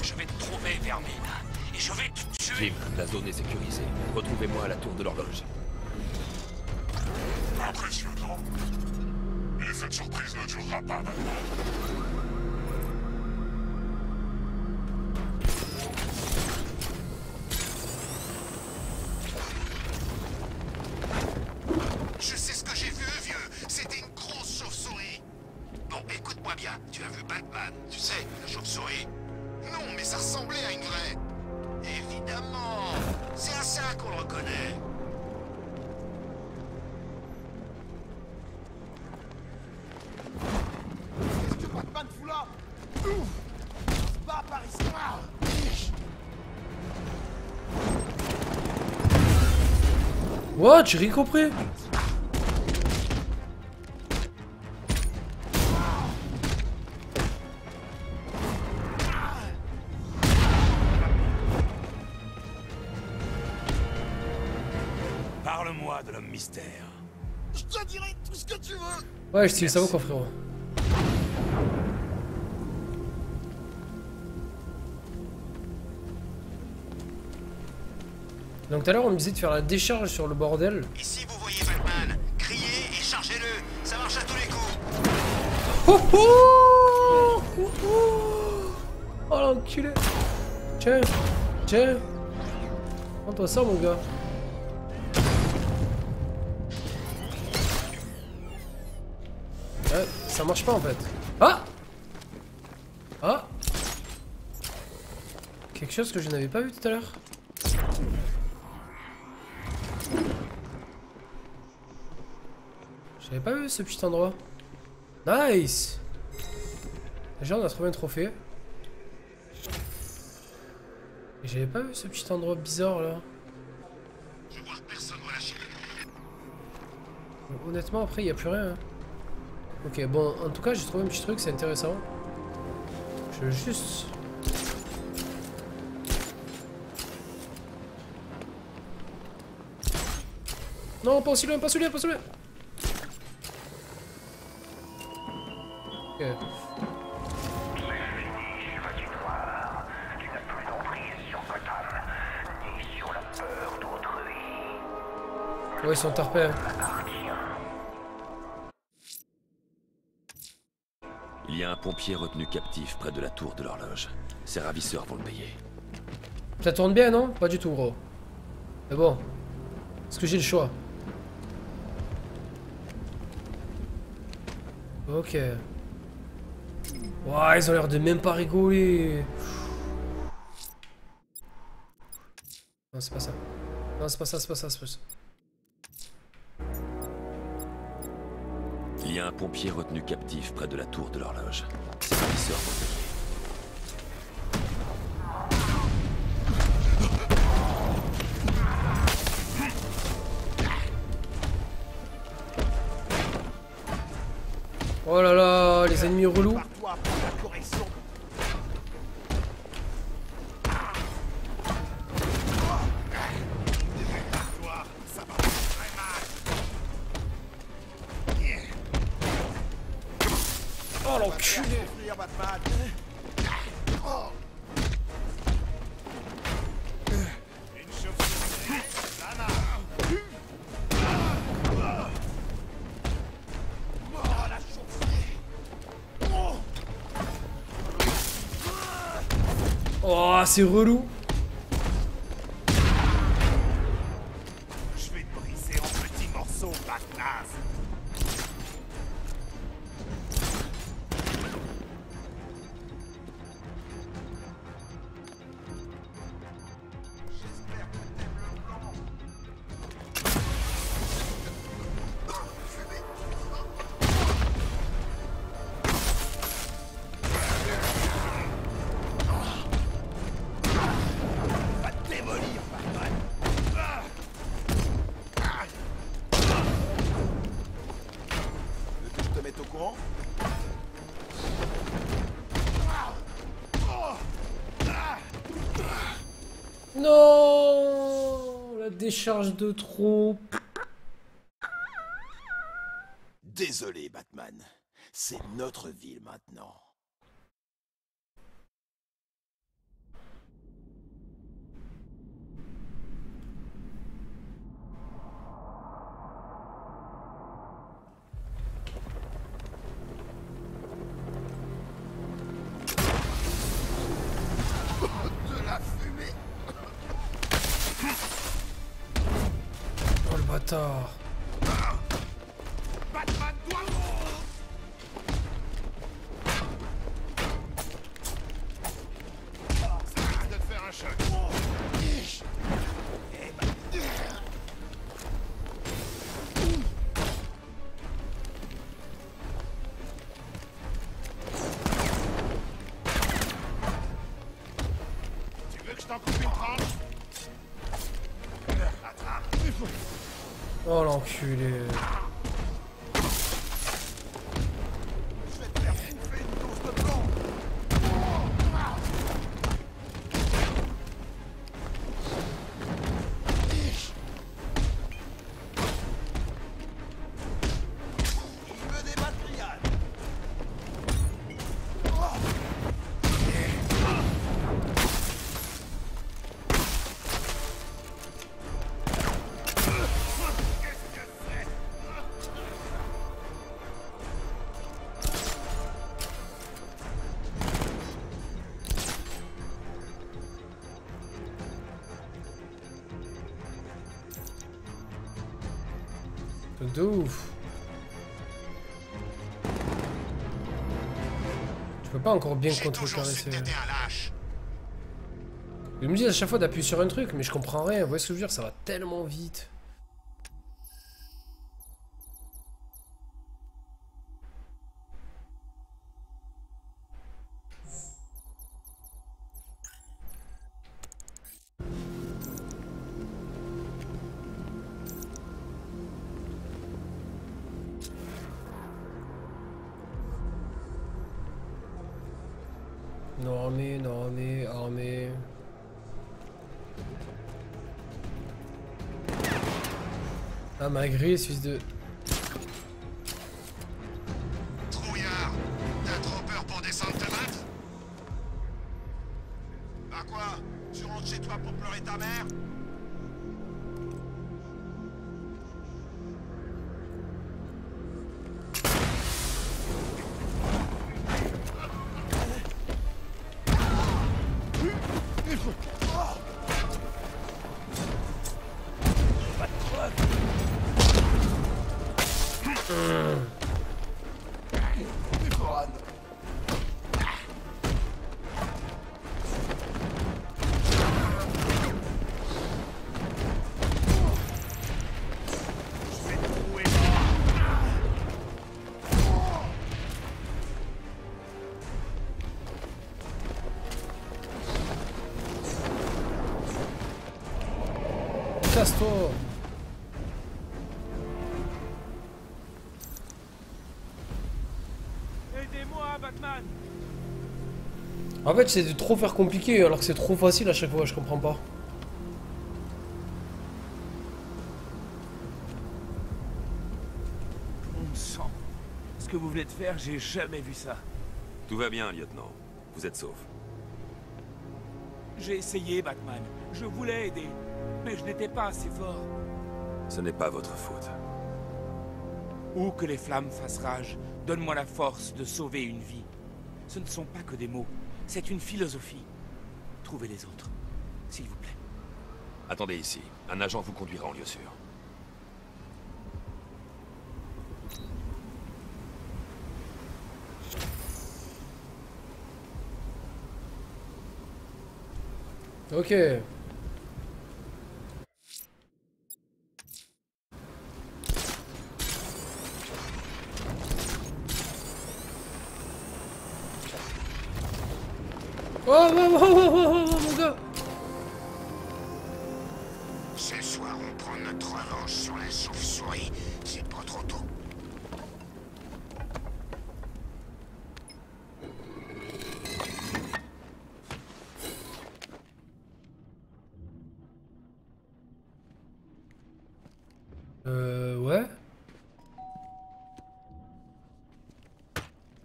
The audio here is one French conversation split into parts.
Je vais te trouver, Vermine. Et je vais te tuer. Jim, la zone est sécurisée. Retrouvez-moi à la tour de l'horloge. Impressionnant. Mais cette surprise ne durera pas maintenant. Je sais ce que j'ai vu, vieux. C'était une grosse chauve-souris. Bon, écoute-moi bien. Tu as vu Batman, tu sais, la chauve-souris? Non, mais ça ressemblait à une vraie. Évidemment. C'est à ça qu'on le reconnaît. Qu'est-ce que Batman fout là? Ouf! Se bat par ici. What? J'ai rien compris. Parle-moi de l'homme mystère. Je te dirai tout ce que tu veux. Ouais, je style ça quoi, frérot. Donc tout à l'heure on me disait de faire la décharge sur le bordel. Ici, vous voyez Batman. Criez et chargez-le. Ça marche à tous les coups. Oh oh, oh, oh. Oh l'enculé. Tiens, tiens. Prends-toi ça mon gars. Ouais, ça marche pas en fait. Ah. Ah. Quelque chose que je n'avais pas vu tout à l'heure. J'avais pas vu ce petit endroit. Nice. Déjà on a trouvé un trophée. Et j'avais pas vu ce petit endroit bizarre là. Je vois que personne va lâcher. Donc, honnêtement après il n'y a plus rien. Hein. Ok bon en tout cas j'ai trouvé un petit truc, c'est intéressant. Je veux juste... Non pas aussi loin, pas celui-là, pas celui-là. Ok. Ouais ils sont tarpés. Hein. Il y a un pompier retenu captif près de la tour de l'horloge. Ses ravisseurs vont le payer. Ça tourne bien non? Pas du tout gros. Mais bon. Est-ce que j'ai le choix? Ok. Ouah, ils ont l'air de même pas rigoler. Non, c'est pas ça. Non, c'est pas ça, c'est pas ça, c'est pas ça. Il y a un pompier retenu captif près de la tour de l'horloge. Ses ravisseurs vont le payer. Oh là là, les ennemis relous. Prépare-toi pour la correction. Ça va très mal. Oh l'enculé. Détruire Batman. Une chauve-souris. Lana. Oh, la chauve-souris. Oh, c'est relou. Je vais te briser en petits morceaux, Batman. Va te démolir, Batman. Veux que je te mette au courant? Non, la décharge de trop. Désolé, Batman. C'est notre ville maintenant. bâtard. Batman doit... Ça risque de te faire un choc. Tu veux que je t'en coupe une tranche? Attrape. Oh l'enculé. Je vais te faire bouffer une dose de plomb. Il veut des matriales. Qu'est-ce que c'est? Truc de ouf. Je peux pas encore bien J'ai toujours su contrecarrer. que t'étais un lâche. Ils me disent à chaque fois d'appuyer sur un truc, mais je comprends rien. Vous voyez ce que je veux dire? Ça va tellement vite. Non mais, armée. Ah ma grille, fils de... Trouillard, t'as trop peur pour descendre te battre? Bah quoi? Tu rentres chez toi pour pleurer ta mère? Casse-toi. Aidez-moi, Batman. En fait, c'est de trop faire compliqué alors que c'est trop facile à chaque fois, je comprends pas. Bon sang. Ce que vous venez de faire, j'ai jamais vu ça. Tout va bien, lieutenant. Vous êtes sauf. J'ai essayé, Batman. Je voulais aider. Mais je n'étais pas assez fort. Ce n'est pas votre faute. Où que les flammes fassent rage, donne-moi la force de sauver une vie. Ce ne sont pas que des mots, c'est une philosophie. Trouvez les autres, s'il vous plaît. Attendez ici. Un agent vous conduira en lieu sûr. Ok. Oh, mon gars. Ce soir, on prend notre revanche sur la chauve-souris. C'est pas trop tôt. Ouais.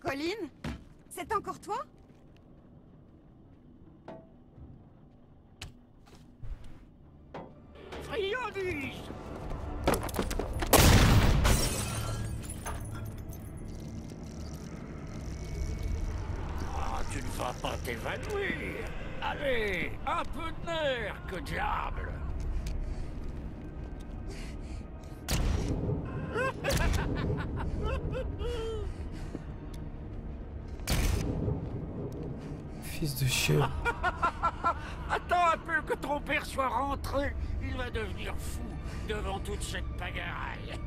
Colin? C'est encore toi? Friandise! Ah, tu ne vas pas t'évanouir. Allez, un peu de nerf, que diable. Fils de chien. Attends un peu que ton père soit rentré. Il va devenir fou devant toute cette pagaille.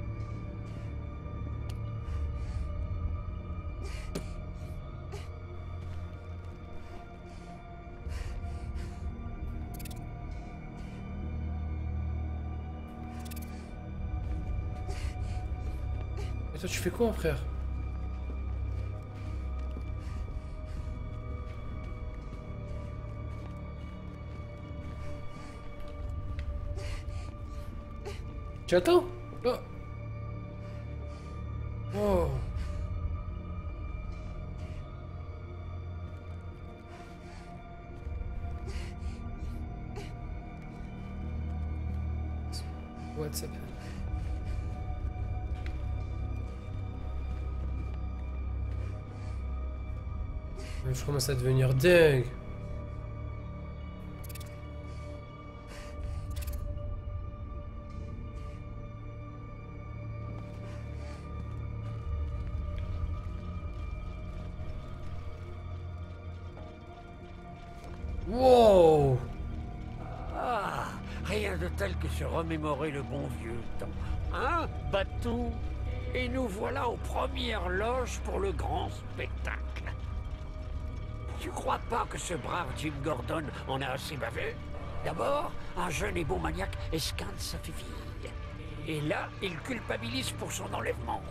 Et toi, tu fais quoi, frère? Tu attends? Oh. Oh. WhatsApp. Je commence à devenir dingue. Wow! Ah, rien de tel que se remémorer le bon vieux temps. Hein, Batou? Et nous voilà aux premières loges pour le grand spectacle. Tu crois pas que ce brave Jim Gordon en a assez bavé? D'abord, un jeune et beau maniaque esquinte sa fille. Et là, il culpabilise pour son enlèvement.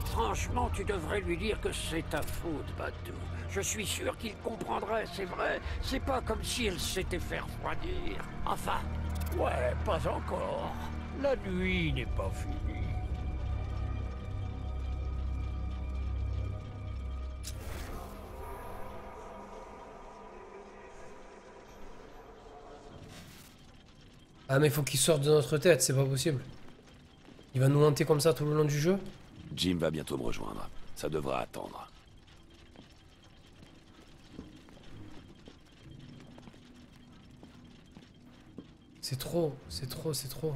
Franchement, tu devrais lui dire que c'est ta faute, Batou. Je suis sûr qu'il comprendrait, c'est vrai. C'est pas comme si elle s'était fait refroidir. Enfin, ouais, pas encore. La nuit n'est pas finie. Ah mais faut qu'il sorte de notre tête, c'est pas possible. Il va nous hanter comme ça tout le long du jeu? Jim va bientôt me rejoindre. Ça devra attendre. C'est trop, c'est trop, c'est trop.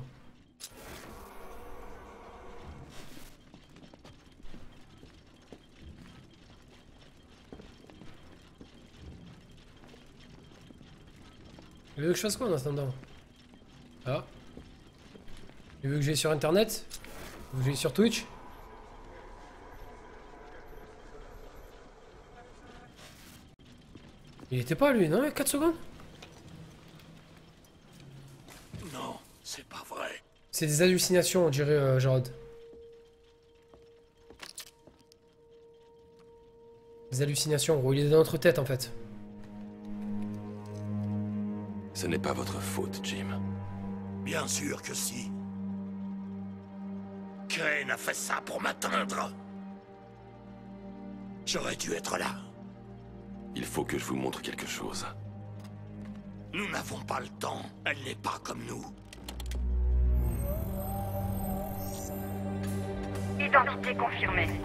Il veut que je fasse quoi en attendant? Ah. Il veut que j'aille sur internet? Il veut que j'aille sur Twitch? Il était pas lui, non? Il y a 4 secondes? Non, c'est pas vrai. C'est des hallucinations, on dirait, Jarod. Des hallucinations, gros. Il est dans notre tête, en fait. Ce n'est pas votre faute, Jim. Bien sûr que si. Crane a fait ça pour m'atteindre. J'aurais dû être là. Il faut que je vous montre quelque chose. Nous n'avons pas le temps. Elle n'est pas comme nous. Identité confirmée.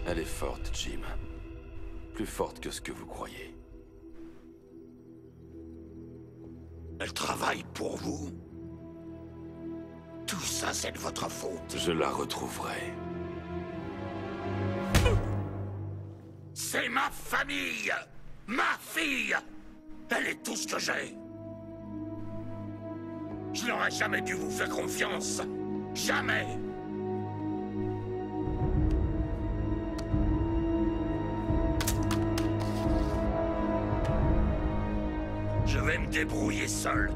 Elle est forte, Jim. Plus forte que ce que vous croyez. Elle travaille pour vous. Tout ça, c'est de votre faute. Je la retrouverai. C'est ma famille! Ma fille! Elle est tout ce que j'ai. Je n'aurais jamais dû vous faire confiance. Jamais! Je vais me débrouiller seul.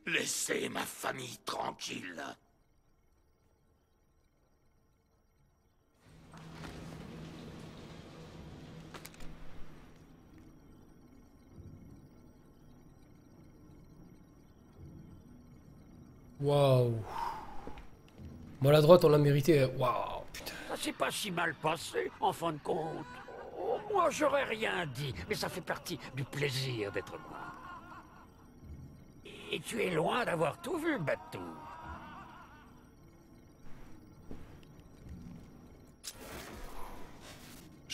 Laissez ma famille tranquille. Waouh. Bon, la droite, on l'a mérité. Waouh, putain. Ça s'est pas si mal passé, en fin de compte. Oh, moi, j'aurais rien dit, mais ça fait partie du plaisir d'être moi. Et tu es loin d'avoir tout vu, Batou.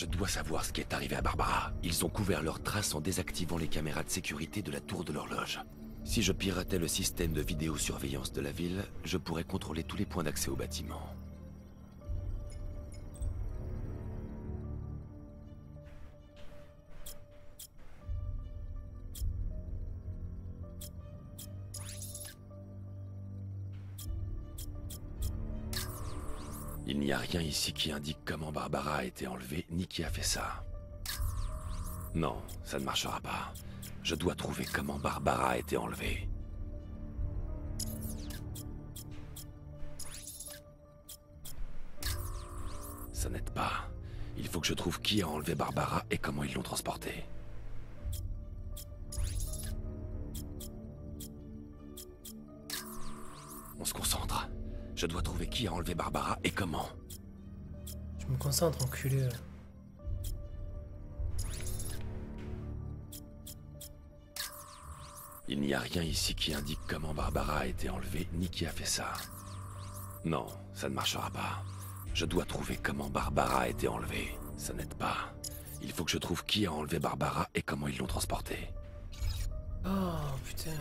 Je dois savoir ce qui est arrivé à Barbara. Ils ont couvert leurs traces en désactivant les caméras de sécurité de la tour de l'horloge. Si je piratais le système de vidéosurveillance de la ville, je pourrais contrôler tous les points d'accès au bâtiment. Il n'y a rien ici qui indique comment Barbara a été enlevée, ni qui a fait ça. Non, ça ne marchera pas. Je dois trouver comment Barbara a été enlevée. Ça n'aide pas. Il faut que je trouve qui a enlevé Barbara et comment ils l'ont transportée. On se concentre. Je dois trouver qui a enlevé Barbara et comment. Je me concentre, enculé. Il n'y a rien ici qui indique comment Barbara a été enlevée, ni qui a fait ça. Non, ça ne marchera pas. Je dois trouver comment Barbara a été enlevée. Ça n'aide pas. Il faut que je trouve qui a enlevé Barbara et comment ils l'ont transportée. Oh, putain.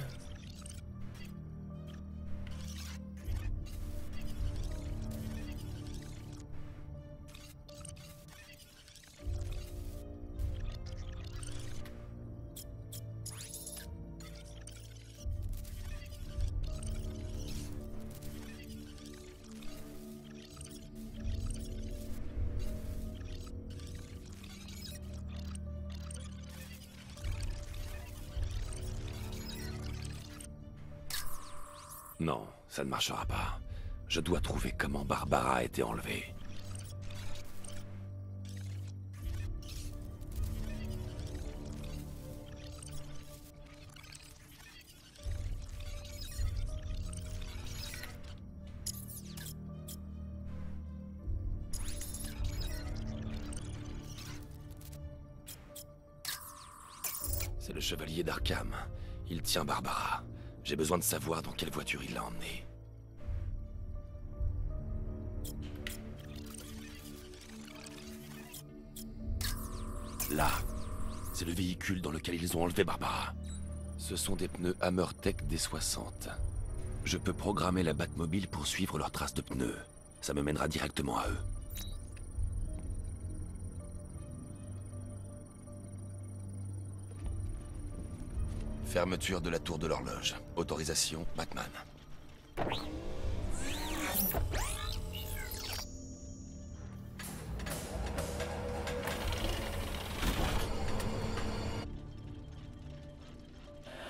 Non, ça ne marchera pas. Je dois trouver comment Barbara a été enlevée. C'est le chevalier d'Arkham. Il tient Barbara. J'ai besoin de savoir dans quelle voiture il l'a emmenée. Là, c'est le véhicule dans lequel ils ont enlevé Barbara. Ce sont des pneus Hammertech D60. Je peux programmer la Batmobile pour suivre leurs traces de pneus. Ça me mènera directement à eux. Fermeture de la tour de l'horloge. Autorisation, Batman.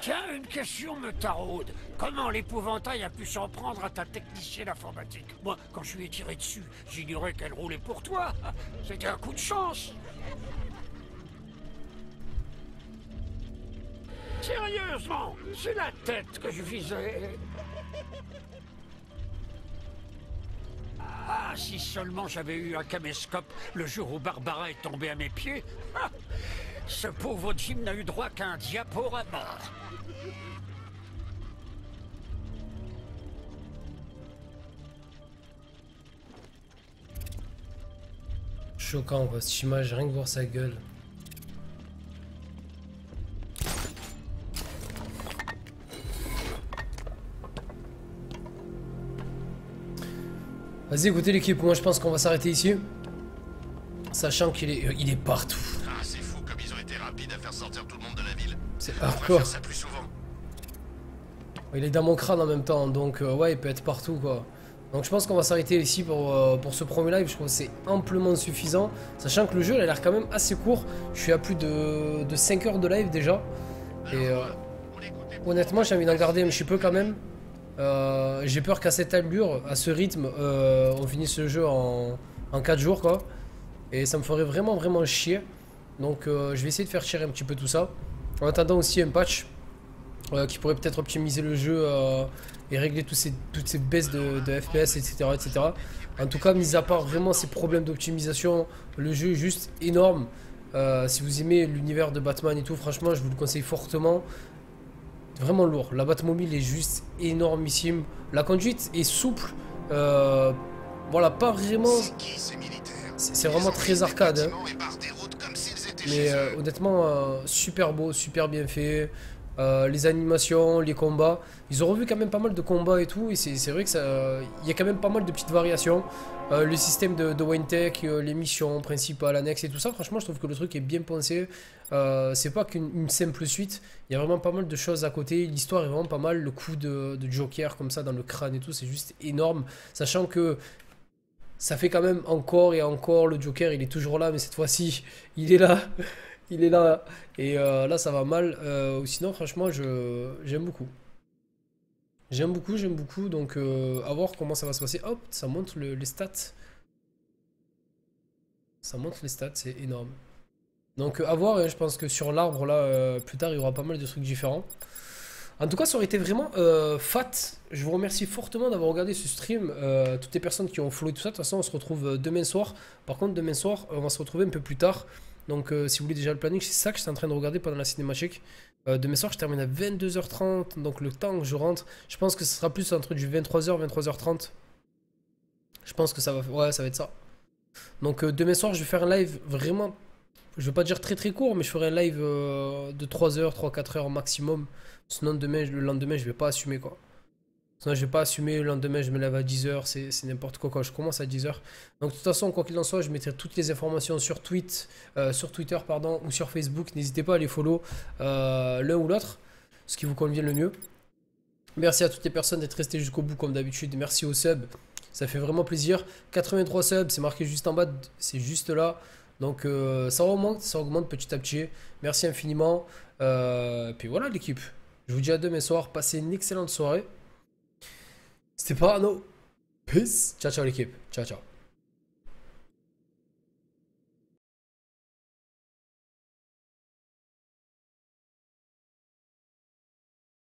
Tiens, une question me taraude. Comment l'épouvantail a pu s'en prendre à ta technicienne informatique? Moi, quand je lui ai tiré dessus, j'ignorais qu'elle roulait pour toi. C'était un coup de chance. Sérieusement, c'est la tête que je visais. Ah, si seulement j'avais eu un caméscope le jour où Barbara est tombée à mes pieds. Ah, ce pauvre Jim n'a eu droit qu'à un diaporama. Choquant quoi, cette image, rien que voir sa gueule. Vas-y, écoutez l'équipe, moi je pense qu'on va s'arrêter ici. Sachant qu'il est partout. Ah, c'est fou comme ils ont été rapides à faire sortir tout le monde de la ville. C'est On va hardcore. faire ça plus souvent. Il est dans mon crâne en même temps, donc ouais, il peut être partout quoi. Donc je pense qu'on va s'arrêter ici pour ce premier live. Je trouve que c'est amplement suffisant. Sachant que le jeu il a l'air quand même assez court. Je suis à plus de 5 heures de live déjà. Et honnêtement, j'ai envie d'en garder un petit peu quand même. J'ai peur qu'à cette allure, à ce rythme, on finisse le jeu en 4 jours quoi. Et ça me ferait vraiment chier. Donc je vais essayer de faire tirer un petit peu tout ça. En attendant aussi un patch qui pourrait peut-être optimiser le jeu et régler toutes ces baisses de FPS, etc., etc. En tout cas, mis à part vraiment ces problèmes d'optimisation, le jeu est juste énorme. Si vous aimez l'univers de Batman et tout, franchement, je vous le conseille fortement. Vraiment lourd. La Batmobile est juste énormissime. La conduite est souple. Voilà, pas vraiment... C'est qui ces militaires? C'est vraiment très arcade. Hein. Mais honnêtement, super beau, super bien fait. Les animations, les combats. Ils ont revu quand même pas mal de combats et tout. Et c'est vrai que ça, il y a quand même pas mal de petites variations. Le système de Wayne-Tech, les missions principales, annexes et tout ça. Franchement, je trouve que le truc est bien pensé. C'est pas qu'une simple suite. Il y a vraiment pas mal de choses à côté. L'histoire est vraiment pas mal. Le coup de Joker comme ça dans le crâne et tout, c'est juste énorme. Sachant que ça fait quand même encore et encore. Le Joker, il est toujours là, mais cette fois-ci, il est là. Il est là. Et là, ça va mal. Sinon, franchement, j'aime beaucoup. J'aime beaucoup, j'aime beaucoup. Donc, à voir comment ça va se passer. Hop, ça montre les stats. Ça montre les stats, c'est énorme. Donc, à voir. Hein, je pense que sur l'arbre, là, plus tard, il y aura pas mal de trucs différents. En tout cas, ça aurait été vraiment fat. Je vous remercie fortement d'avoir regardé ce stream. Toutes les personnes qui ont follow et tout ça. De toute façon, on se retrouve demain soir. Par contre, demain soir, on va se retrouver un peu plus tard. Donc, si vous voulez déjà le planning, c'est ça que je suis en train de regarder pendant la cinématique. Demain soir, je termine à 22h30. Donc, le temps que je rentre, je pense que ce sera plus entre du 23h, 23h30. Je pense que ça va, ouais, ça va être ça. Donc, demain soir, je vais faire un live vraiment, je vais pas dire très très court, mais je ferai un live de 3h, 3-4 heures maximum. Sinon, le lendemain, je vais pas assumer quoi. Sinon, je vais pas assumer. Le lendemain, je me lève à 10h. C'est n'importe quoi quand je commence à 10h. Donc, de toute façon, quoi qu'il en soit, je mettrai toutes les informations sur Twitter pardon, ou sur Facebook. N'hésitez pas à les follow l'un ou l'autre, ce qui vous convient le mieux. Merci à toutes les personnes d'être restées jusqu'au bout, comme d'habitude. Merci aux subs. Ça fait vraiment plaisir. 83 subs, c'est marqué juste en bas. C'est juste là. Donc, ça augmente petit à petit. Merci infiniment. Puis voilà, l'équipe. Je vous dis à demain soir. Passez une excellente soirée. C'était Parano. Peace. Ciao, ciao l'équipe. Ciao, ciao.